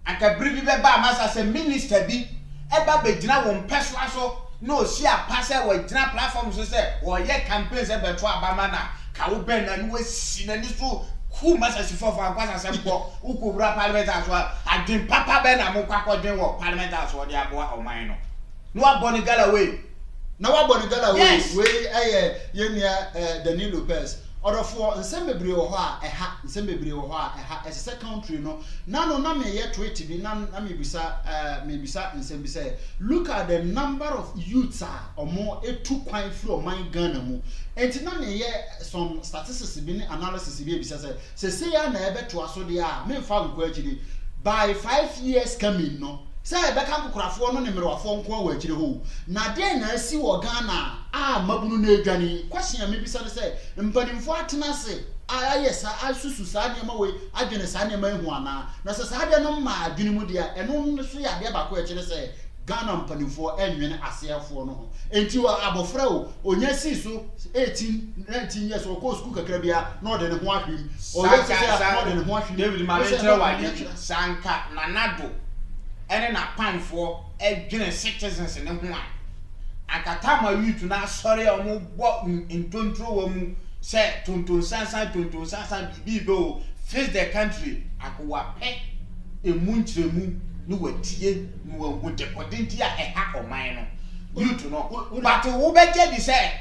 aka bribi be ba masa sɛ minister bi ɛba be gina wo mpɛso so no si apa sɛ wo gina platform so sɛ wo yɛ campaign sɛ beto abama na ka wo ben na no wasi na ni so ku masa si fofo akwasa se mpo ukobura parliament aso adin papa ben na mo kwakwadwen wo parliament aso de aboa oman no aboni gala we na waboni gala we ɛyɛ yemia Danilo Lopez odofo nsɛm bebre wɔ hɔ a ɛha nsɛm bebre wɔ hɔ a ɛha ɛsɛ country no na me yɛ tweet bi na mebisa nsɛm bi sɛ look at the number of youths a ɔmo etu kwan firi ɔman Ghana mu enti na me yɛ some statistics bi ne analysis bi ebisa sɛ say ya na ɛbɛto aso de a me mfa nkɔ akyiri by 5 years coming no say beka nkorafoɔ no ne mmerewafo nko a wɔakyire ho na den na asi wɔ Ghana a mabunu na adwane question me bisa ne sɛ mpanimfo atena se ayɛ sa asusu sa nneɛma we adwene sa nneɛma ehu ana na sɛ sa de no ma adwene mu de a ɛno no so yɛ ade ba ko akyire sɛ Ghana mpanimfo enwene aseafoɔ no ho enti wa abofra o onya si so 18-19 years o ko school kakra bia na ɔde ne ho ahwim o yɛ sɛ na ɔde ne ho ahwim David Mamentre wa sanka nanado ene na panfo edwene citizens ne ho a akatama youth na sorry omo bo ntontro wo mu se tonton sansan bibi do face the country akwa pe emu nkyeremu no watie no wahu de kodenti a ɛha ɔman no youth no but wo bɛgye di sɛ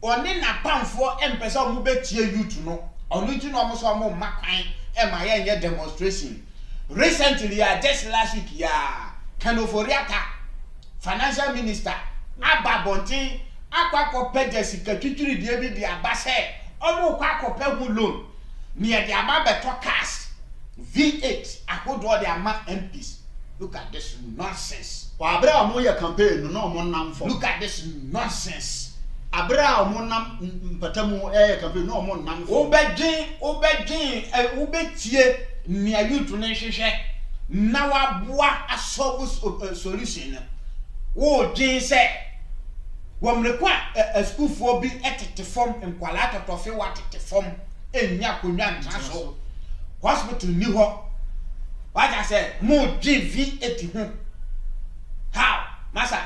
ɔne na pamfo empesa wo bɛtie youth no ɔno nti no ɔmo so ɔmo makwan ɛma yɛ demonstration recently just last week Kanoforiata financial minister ababontin akwakọ pejesi katwitwiri die bi de abase omo kwakọ pegu loan near the amabeto cash V8 akodo de ama MPs. Look at this nonsense. Wa abra omo ye campaign no omo nam for. Look at this nonsense. Abra omo nam mpatamu campaign no omo nam for. Obetie near you to nehwehwe na waboa asolve solution. Wo dwen se womrekwa a school for bi etete form nkwala totofe wa tete form enya konwa ntraso hospital ni ho waja say mo V8 ho how masa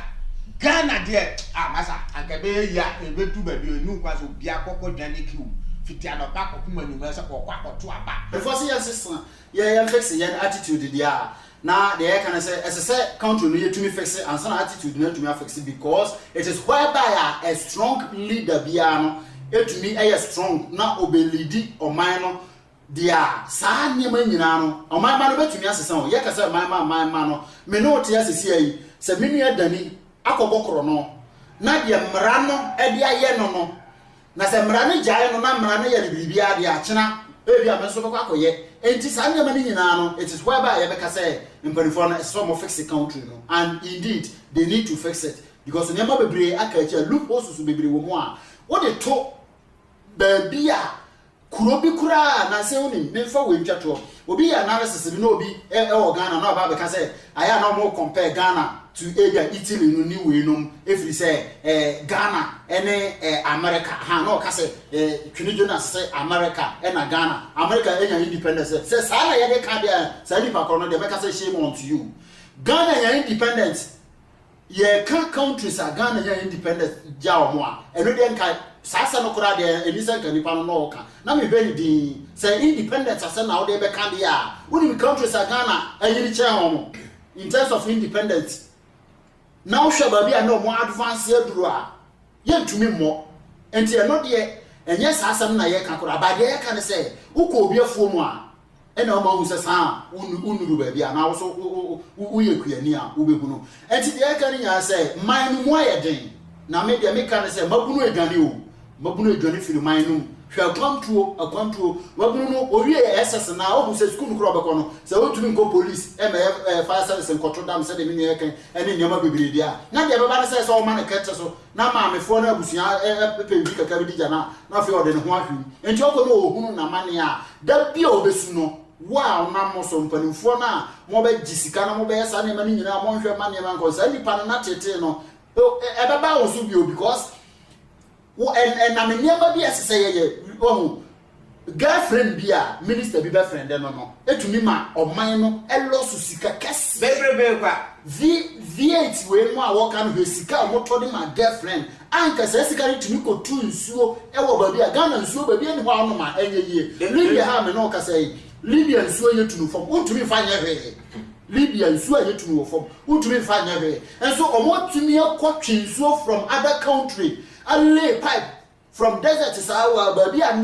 Ghana there masa ankabe ya ebetu ba bi enu kwaso bia kokko dwane kiu fitia no ba kokko manu se kokko akoto aba before say yes yeah fix your attitude there. Now the air can say as I say country no yet to me fix it and some attitude no to me fix it because it is whereby a strong leader biano it to me a strong na obelidi or minor dia sa nyema nyina no o man no betumi asesa o ye ka say man no me no te asesi ayi se me nua dani akobokoro no na dia mra no e dia ye no na se mra no jae no na mra no ye bibia dia akena ebi ameso bako akoye enti sa nyema ni nyina no it is whereby ye be ka say imperifo na some fix the country no and indeed they need to fix it because nyema bebre akachi loopholes so bebre wo mu a wo de to ba bia kuro bi kura na se woni memfa we ntwato obi ya analysis bi no obi e Ghana na ba be ka say aya na mo compare Ghana to either Italy no ni we no every say Ghana ene America ha no ka say twini Jonas say America na Ghana America enya independence say sa na ye de ka dia sa ni pa no de be ka say shame on to you Ghana ya independence ye can countries are Ghana ya independence ja o mo a eno de nka sasa no kura de elisa kanipa no oka na me be di say independence asa na wo de be ka dia woni countries are Ghana ayiri che ho in terms of independence now shaba bia no mo advance aduru a ye ntumi mo enti eno de enye sasa na ye ka kura ba de ye ka ne say uko obi afuo mu a ena o ma hu sesa unuru ba bia na wo so uye kuani a wo be hunu enti de ye ka ni nya say man mu ayeden na me de me ka ne say mabunu edwane o mabunu edwane firi man no hwa akwantuo wabunu no owie SS na o bu se school kro be kono se wotumi nko police fire service nkoto dam se de me nwe kan ene nyama bebre dia na de be ba se o ma ne kete so na ma mefo na abusia pepebi kaka bi dia na fe o de ne ho ahwi enti o ko no ohunu na mane a da bia obesu no wa na mo so mpanimfo na mo be gisika na mo be yesa ne ma ni nyina mo nhwe ma ne ma nko sa nipa na tete no e be ba wo so bio because and na me nyama bi asese ye girlfriend bi a minister bi be friend no etumi ma oman no elosu sika kese bebrebe kwa V8 we mu a wo kan ho sika mo to de ma girlfriend anka se sika etumi ko tu nsuo e wo ba bi a Ghana nsuo ba bi ani ho ano ma enye yie Libya ha me no ka say Libya nsuo ye tunu fom untumi fa nya hwe Libya nsuo ye tunu fom untumi fa nya hwe enso omotumi akotwe nsuo from other country a lay pipe from desert to Sahara, baby, and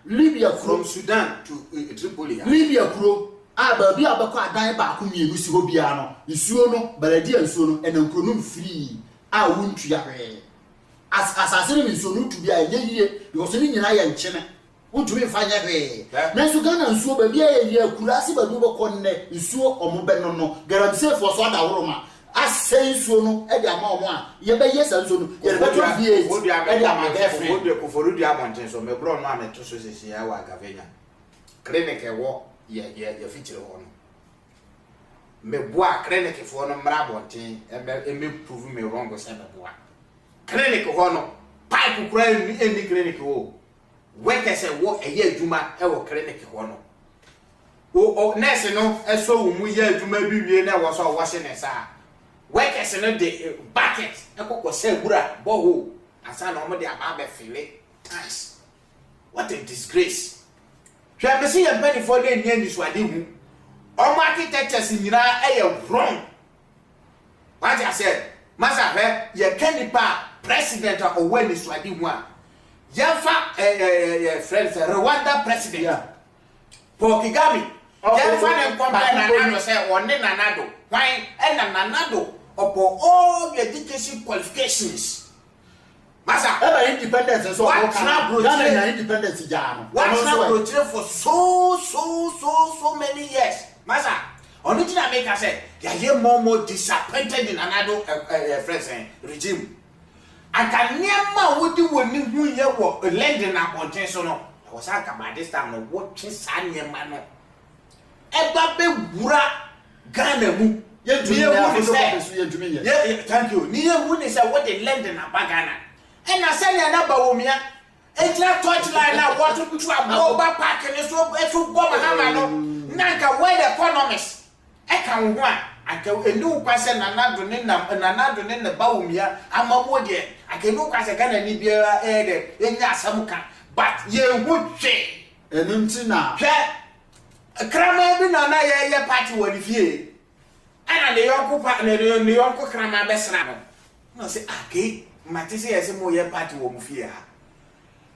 Libya from Sudan to Tripoli. Libya kuro, baby, abakwa dan ba ku mienu si hobia no. Nsuo no, baladi nsuo no, enankronum free. Wontu ya hwe. Asase no nsuo no tu bia ye because ni nyina ya nchene. Wontu me fa nya hwe. Na nsuo Ghana nsuo baby ye akurase baby bokɔ nne nsuo omobe no no. Garantie for so da woroma. Asenso no e dia ma omo a ye be yes senso no ye be to vie e dia ma girlfriend wo ko foru dia monten so me bro no a me to so sesi ya wa gavenya clinic e wo ye feature ho no me boa clinic fo no mra bonten e me prove me wrong go say me boa clinic ho no pipe kura ni clinic wo weke se wo e ye adwuma e wo clinic ho no o nurse no e so wo mu ye adwuma bi wie na wo so wo se ne sa workers no the bucket ekoko say bura boho asa na omo de aba be file nice what a disgrace hwe be see your penny for dey near this wade hu All architectures in United wrong. What I said, Master, you can't be president or when it's like you want. Yafa, friends, Rwanda president. Yeah. Paul Kagame. Yafa and Kwame say, or Nanado. Why? And Nanado upon all the education qualifications. Master, independence and so what's not Ghana independence, Jan. What's not for so many years. Master, original maker said, they are more disappointed in another friends regime. I can never would do when you were lending up on tension. I was like, by this time, no watching Sanya Mano. Ebabe Bura Ghana. Thank you. Near Moon is what they lending up Ghana. And I say, Anabawumia. It's not touch line now. What to do about parking is so bomb. Nanka, where the economists? I can one. I can do question another in the Baumia. I'm a wood yet. I can look as a Ghana Nibia air in Yasamuka. But you would say, and Untina. A crammer in another party when you and the uncle partner, the uncle crammer best now. No, say, okay, Matisse has a more party won't fear.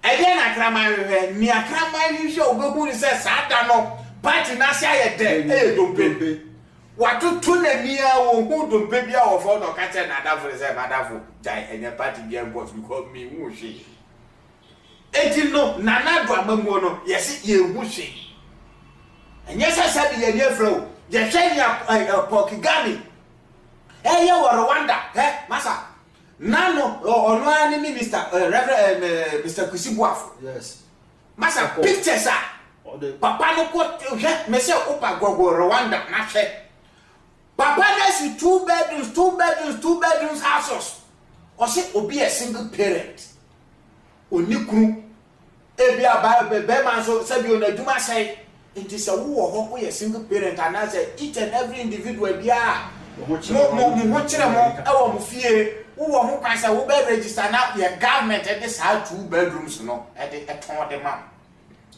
Again, I crammer near crammer, you show Babu says, I don't know. Party Nasia dead, don't pay. What to tune near who don't pay or for no catch another for the Madavo, die and your party game was because me whooshy. Eighteen no, Nana Dramamono, yes, you whooshy. And yes, I said the near flow, the shady Paul Kagame. Hey, you were Rwanda, eh, Massa. Nano or no any minister, Reverend Mr. Kusibuaf. Yes. Massa, pictures are. Papa no put Monsieur Opa go Rwanda, not Papa has two bedrooms houses. Or say obi a single parent. Onikru ebia ba be so sabi on aduma say it is a wo a single parent and I say each and every individual bia mo kire mo e wo mo fie wo ho kan say wo be register now your government at this how 2 bedrooms no at the ton the man.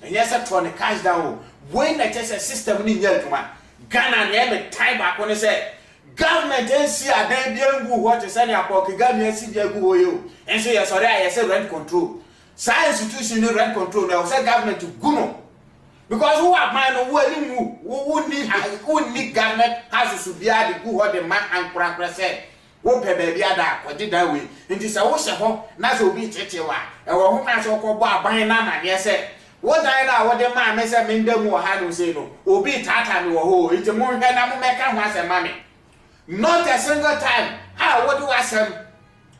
And yes, I turn the cash down. When I test a system in Yeltuma, Ghana never time back when I say government and see a damn young what to send your pocket, Ghana see the you and say, sorry, I said rent control. Science institution rent control. Now, say government to Guno because who are mine who need government has to be the good what the man and Cracker said. Who pay baby or did that way. It is a wash of home, not to be Chechewa. And who has all called by Nama, yes, said. What I know, what the man may say, Mindemo Hanu say no, or be Tata or ho, it's a more than I'm making once a money. Not a single time. Ah, what do I say?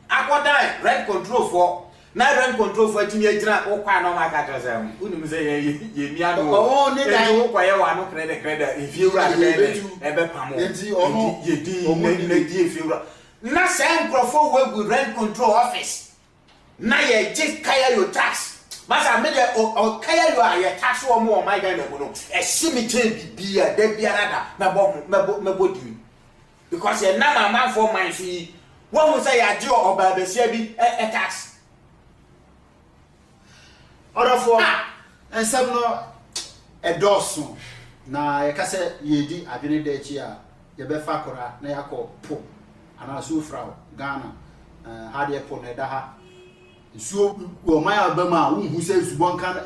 I rent control for. Now rent control for teenage or quano my catazam. Wouldn't say, ye only I credit if you run ever come ye do. Not saying Crawford work with rent control office. Now you just carry your tax. Masa made or carry you are tax or more my guy no. A cemetery be a dead bianada, my body. Because you're not a man for my fee. What would say a Joe or Baby Sebi a tax? Order for and some no a dorsum. Na I can say ye di abini de chia, ye be fakora, na yako po, and a sufra, Ghana, had ye pon edaha. So, my Alabama, who says one can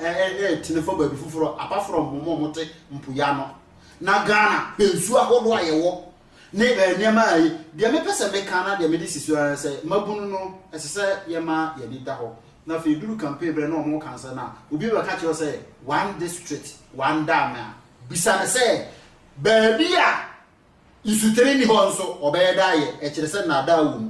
telephone baby for apart from Momote Mpuyano. Na Ghana, Pensua, what do I walk? Neighbor, near my dear Mepesa Mecana, the medicine say, Mabuno, as I said, Yama, Yadidaho. Now, if you do campaign, no more cancer now. Will be a catch or say, one district, one dam. Besides, say, baby, you should train me also, or bear die, a chesen nada.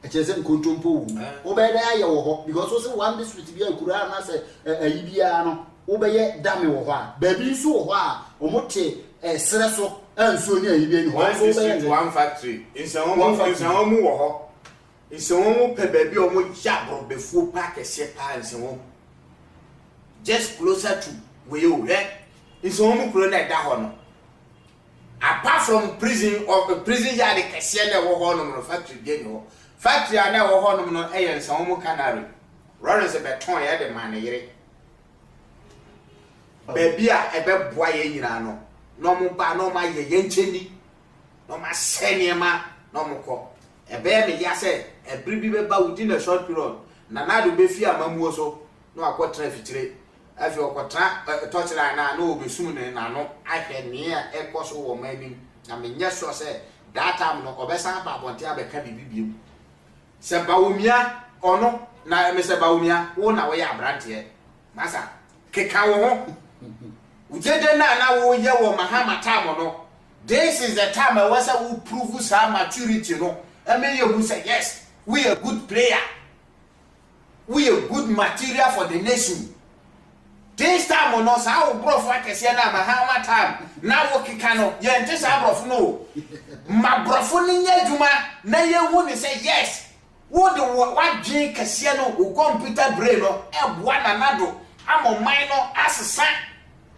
Echese nkontompo wu obede aye wo ho because so say one district bi akura na say ayibia no obeye dame wo ho a ba bi nso wo ho a omote sere so anso ni ayibia ni ho so obeye one factory insan omu wo ho insan omu pe ba bi omo jabro befu park ese pa insan omu just closer to where you insan omu kuro na da ho no apart from prison or prison yard kese na wo ho no factory dey no factory ana wo ho no no eyen san omu canary Lawrence beton ya de man yire baby a ebe boa ye nyina no no mo ba no ma ye yencheni no ma seniema no mo ko e be me ya say e bribi be ba within a short period na do be fi amamuo so no akotra fitire afi okotra touchline na no obesum ne na no ahwe ne a ekoso wo mani na me nya so say that time no obesa ba bonte abeka bibibiem se bawumia ono na me se bawumia wo na wo ya abrante masa keka wo ho ujede na wo ye wo mahama time no this is the time I was who prove some maturity no I mean you say yes we a good player we a good material for the nation this time no sa wo brofu akese na mahama time na wo keka no ye nte sa brofu no ma brofu ni nya djuma na ye wu ni say yes wo de wa dwen kese no wo computer brain no e boa na nado amo man no asesa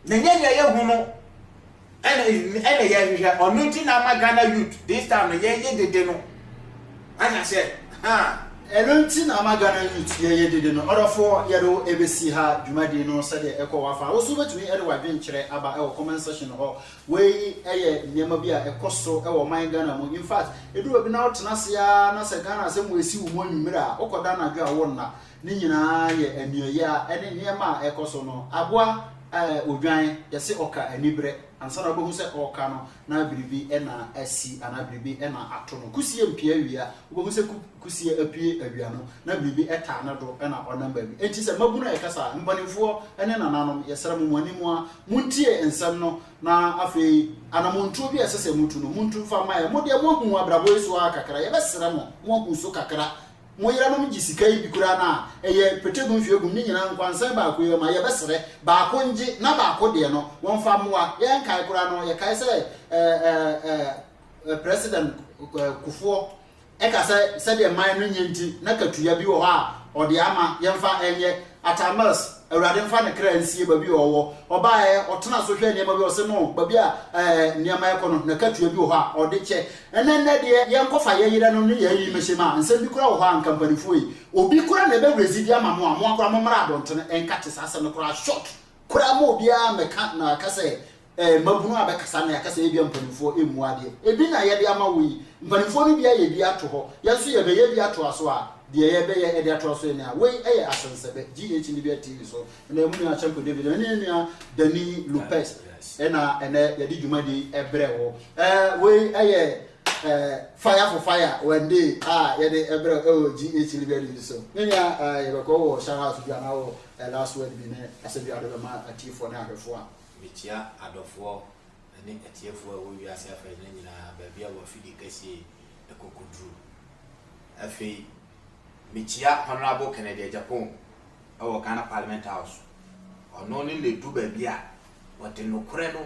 na nyanya ye hu no ene ye hwehwe onuti na magana youth this time ye dede no anya say ha enunti na magana youth ye dede no orofo ye do ebesi ha dwumade no se de ekọ wafa wo so betumi ede wadwen kire aba e comment section ho we eye nyema bi a ekoso e wo man Ghana mo in fact edu bi na otena se ya na se Ghana se mo esi wo mo nwumire a okoda na dwa wo na ni nyina ye anuye a ene nyema ekoso no aboa odwan yesi oka anibre ansana bohu se oka no na biribi ena asi ana biribi ena ato no kusie mpia wia bohu se kusie apie awia no na biribi eta na do ena onamba bi enti se mabu na yekasa mpanimfo ene nananom yesra mu animu a muntie ensam no na afei anamontu bi esese mutu no muntu fa maye mo de mo hu abrabo iso akakra yebesra mo hu so kakra mo yira no mjisika yi bikura na eye petegu mfiegum ni nyina nkwansan ba ko yema ye besere ba ko nji na ba ko de no won fa moa ye nkai kura no ye kai se president Kufuor e ka se de man no nyenti na katuya bi wo ha o de ama ye mfa enye atamas awurade mfa ne kra nsie ba bi wo oba e otena so hwe ne ba bi o se no ba bi a niama ekono na katuya bi wo ha o de che enenne de ye nkofa ye yire no ne ye yi mehema nsem bi kura wo ha nkampanifo yi obi kura na be residi ama mo akura mo mra adonto enkate sase no kura short kura mo obi a meka na kase mabunu abekasa na yakasa ye bi mpanifo emu ade ebi na ye de ama wo yi mpanifo no bia ye bi ato ho ye so ye be ye bi ato aso a de ye be ye de ato aso na we eye asensebe GH Libya TV so na emu na champion David na nua Dani Lopez ena ye di dwumadi ebre wo we eye fire for fire one day ye de ebre GH Libya TV so nua ye be ko wo shout out to na wo last word bi ne asebi ado ma atifo na ahwefo a mitia adofo ene atiefo wo wi ase afa ne nyina ba bia wo fidi kase ekokudru afi mitia honorable Kennedy Japan awo Ghana Parliament House ono ni le du ba bia wote no kore no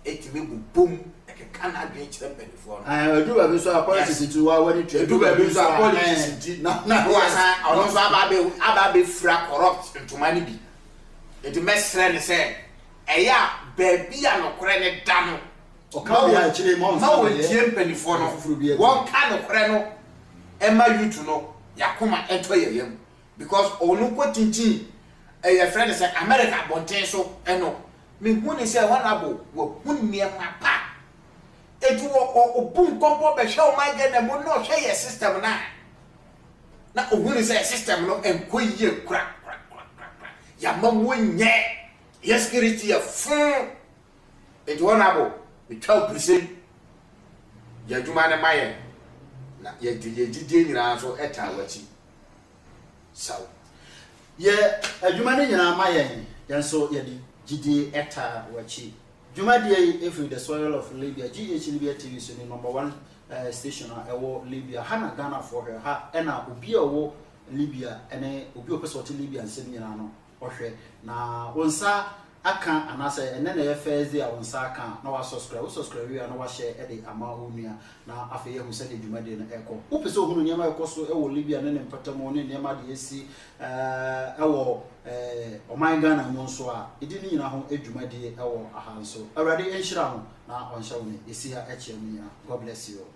etime bubum ekeka adwen kire mpedifo no edu ba bi so politics tu wa wani tu edu ba bi so politics na wasa ono so aba be fra corrupt ntoma ni bi eti mesre ne se eya baby a no kore ne da no o ka bia chire mo na wo tie mpanifo no won ka no kore no ema youth no yakoma ento yeyem because onu ko tintin eya friend say America bonten so eno me hu ni say honorable wo hunnie mapa etu wo bum kompo be hwe o my Ghana mo no hwe ye system na ohu ni say system no enkoyie kura ya mawo nye yes security ya fun etu honorable we tell prison ya juma na maye na ye dide nyina so eta wachi so ye adwuma ne nyina maye yenso ye di gide eta wachi juma die every the soil of Libya GH Libya TV so number 1 station ewo Libya hana Ghana for her ha ena obi ewo Libya ene obi opesoti Libya nsem nyina no ohwe na wonsa aka anase ene na ye Thursday a wonsa aka na wa subscribe we na wa share e de ama onua na afa ye hu se de dwumade na eko upese ohunu nyama ekoso ewo Libya ne mpatamo ne nyama de esi ewo oman Ghana mo nso a edi ni nyina ho edwumade ewo ahanso awrade enhira ho na onhya wo ne esi ha eche mu nyina. God bless you.